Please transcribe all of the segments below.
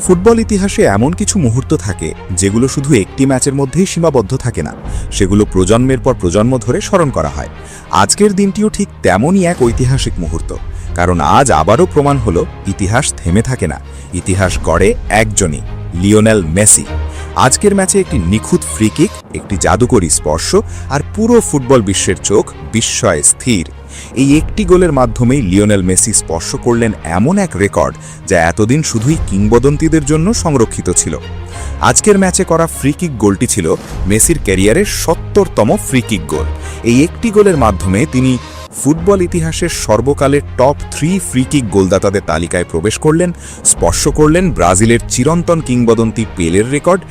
Football ইতিহাসে এমন কিছু মুহূর্ত থাকে যেগুলো শুধু একটি ম্যাচের মধ্যেই সীমাবদ্ধ থাকে না, সেগুলো প্রজন্মের পর প্রজন্ম ধরে স্মরণ করা হয়। আজকের দিনটিও ঠিক তেমনই এক ঐতিহাসিক মুহূর্ত, কারণ আজ আবারও প্রমাণ হলো ইতিহাস থেমে থাকে না, ইতিহাস গড়ে একজনই, লিওনেল মেসি। আজকের ম্যাচে একটি নিখুঁত ফ্রি কিক, একটি জাদুকরী স্পর্শ, আর পুরো ফুটবল বিশ্বের চোখ বিস্ময়ে স্থির। এই একটি গোলের মাধ্যমেই লিওনেল মেসি স্পর্শ করলেন এমন এক রেকর্ড যা এতদিন শুধুই কিংবদন্তিদের জন্য সংরক্ষিত ছিল। আজকের ম্যাচে করা ফ্রি কিক গোলটি ছিল মেসির ক্যারিয়ারের ৭০তম ফ্রি কিক গোল। এই একটি গোলের মাধ্যমে তিনি ফুটবল ইতিহাসের সর্বকালের টপ 3 ফ্রি কিক গোলদাতাদের তালিকায় প্রবেশ করলেন, স্পর্শ করলেন ব্রাজিলের চিরন্তন কিংবদন্তি পেলের রেকর্ড,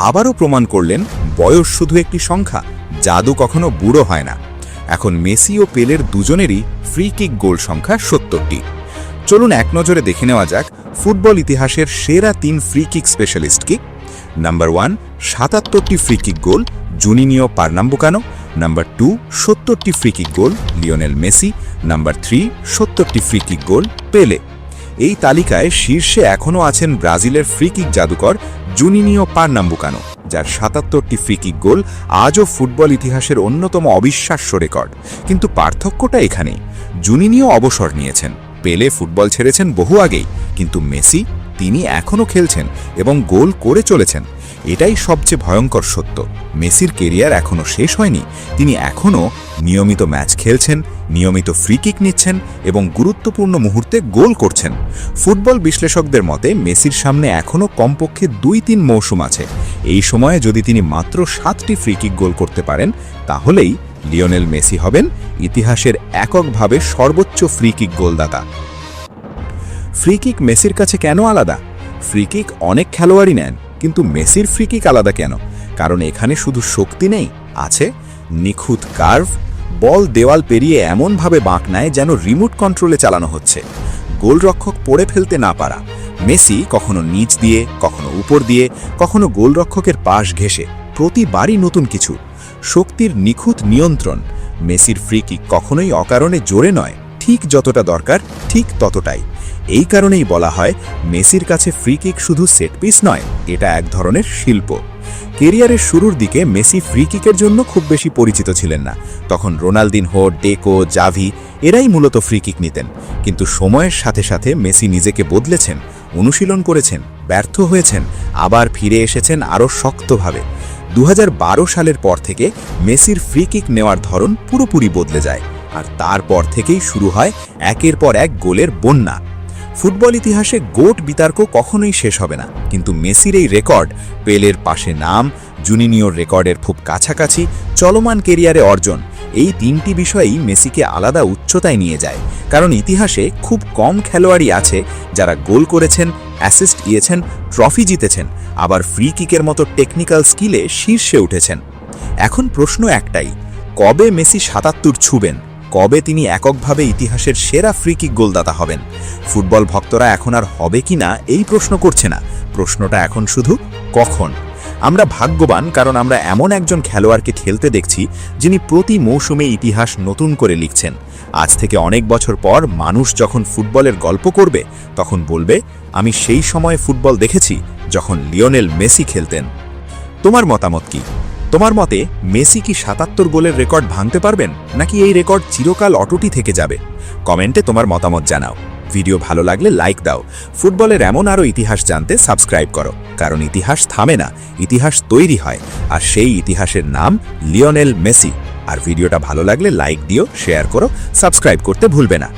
আবারও প্রমাণ করলেন বয়স শুধু একটি সংখ্যা, জাদু কখনো বুড়ো হয় না। এখন মেসি ও পেলের দুজনেরই ফ্রি কিক গোল সংখ্যা ৭০টি। চলুন এক নজরে দেখে নেওয়া যাক ফুটবল ইতিহাসের সেরা 3 ফ্রি কিক স্পেশালিস্ট কি। Number 1, ৭৭টি free kick goal জুনিনিও পারনাম্বুকানো। Number 2, ৭০টি free kick goal Lionel Messi. Number 3, ৭০টি ফ্রি কিক গোল পেলে। এই তালিকায় শীর্ষে এখনও আছেন ব্রাজিলের ফ্রি কিক জাদুকর জুনিনিও পারনাম্বুকানো, যার ৭৭টি ফ্রি কিক গোল আজও ফুটবল ইতিহাসের অন্যতম অবিশ্বাস্য রেকর্ড। কিন্তু পার্থক্যটা এখানেই, জুনিনিও অবসর নিয়েছেন, পেলে ফুটবল ছেড়েছেন বহু আগেই, কিন্তু মেসি তিনি এখনও খেলছেন এবং গোল করে চলেছেন। এটাই সবচেয়ে ভয়ঙ্কর সত্য, মেসির কেরিয়ার এখনও শেষ হয়নি, তিনি এখনও নিয়মিত ম্যাচ খেলছেন, নিয়মিত ফ্রি কিক নিচ্ছেন এবং গুরুত্বপূর্ণ মুহূর্তে গোল করছেন। ফুটবল বিশ্লেষকদের মতে মেসির সামনে এখনও কমপক্ষে 2-3 মৌসুম আছে। এই সময়ে যদি তিনি মাত্র 7টি ফ্রি কিক গোল করতে পারেন, তাহলেই লিওনেল মেসি হবেন ইতিহাসের এককভাবে সর্বোচ্চ ফ্রি কিক গোলদাতা। ফ্রি কিক মেসির কাছে কেন আলাদা? ফ্রি কিক অনেক খেলোয়াড়ই নেন, কিন্তু মেসির ফ্রি কিক আলাদা কেন? কারণ এখানে শুধু শক্তি নেই, আছে নিখুঁত কার্ভ, বল দেওয়াল পেরিয়ে এমনভাবে বাঁক নেয় যেন রিমোট কন্ট্রোলে চালানো হচ্ছে, গোলরক্ষক পড়ে ফেলতে না পারা। মেসি কখনো নিচ দিয়ে, কখনো উপর দিয়ে, কখনো গোলরক্ষকের পাশ ঘেঁষে, প্রতিবারই নতুন কিছু। শক্তির নিখুঁত নিয়ন্ত্রণ, মেসির ফ্রি কিক কখনোই অকারণে জোরে নয়, ঠিক যতটা দরকার ঠিক ততটাই। এই কারণেই বলা হয় মেসির কাছে ফ্রি কিক শুধু সেট পিস নয়, এটা এক ধরনের শিল্প। কেরিয়ারের শুরুর দিকে মেসি ফ্রি কিকের জন্য খুব বেশি পরিচিত ছিলেন না, তখন রোনালদিনহো, ডেকো, জাভি এরাই মূলত ফ্রি কিক নিতেন। কিন্তু সময়ের সাথে সাথে মেসি নিজেকে বদলেছেন, অনুশীলন করেছেন, ব্যর্থ হয়েছেন, আবার ফিরে এসেছেন আরও শক্তভাবে। 2012 সালের পর থেকে মেসির ফ্রি কিক নেওয়ার ধরন পুরোপুরি বদলে যায়, আর তারপর থেকেই শুরু হয় একের পর এক গোলের বন্যা। ফুটবল ইতিহাসে গোট বিতর্ক কখনোই শেষ হবে না, কিন্তু মেসির এই রেকর্ড, পেলের পাশে নাম, জুনিনিওর রেকর্ডের খুব কাছাকাছি, চলমান কেরিয়ারে অর্জন, এই 3টি বিষয়ই মেসিকে আলাদা উচ্চতায় নিয়ে যায়। কারণ ইতিহাসে খুব কম খেলোয়াড়ই আছে যারা গোল করেছেন, অ্যাসিস্ট দিয়েছেন, ট্রফি জিতেছেন, আবার ফ্রি কিকের মতো টেকনিক্যাল স্কিলে শীর্ষে উঠেছেন। এখন প্রশ্ন একটাই, কবে মেসি ৭৭ ছুবেন? কবে তিনি এককভাবে ইতিহাসের সেরা ফ্রি কিক গোলদাতা হবেন? ফুটবল ভক্তরা এখন আর হবে কি না এই প্রশ্ন করছে না, প্রশ্নটা এখন শুধু কখন। আমরা ভাগ্যবান, কারণ আমরা এমন একজন খেলোয়াড়কে খেলতে দেখছি যিনি প্রতি মৌসুমে ইতিহাস নতুন করে লিখছেন। আজ থেকে অনেক বছর পর মানুষ যখন ফুটবলের গল্প করবে, তখন বলবে, আমি সেই সময় ফুটবল দেখেছি যখন লিওনেল মেসি খেলতেন। তোমার মতামত কি? তোমার মতে মেসি কি ৭৭ গোলের রেকর্ড ভাঙতে পারবেন, নাকি এই রেকর্ড চিরকাল অটুটি থেকে যাবে? কমেন্টে তোমার মতামত জানাও। ভিডিও ভালো লাগলে লাইক দাও। ফুটবলের এমন আরও ইতিহাস জানতে সাবস্ক্রাইব করো, কারণ ইতিহাস থামে না, ইতিহাস তৈরি হয়, আর সেই ইতিহাসের নাম লিওনেল মেসি। আর ভিডিওটা ভালো লাগলে লাইক দিও, শেয়ার করো, সাবস্ক্রাইব করতে ভুলবে না।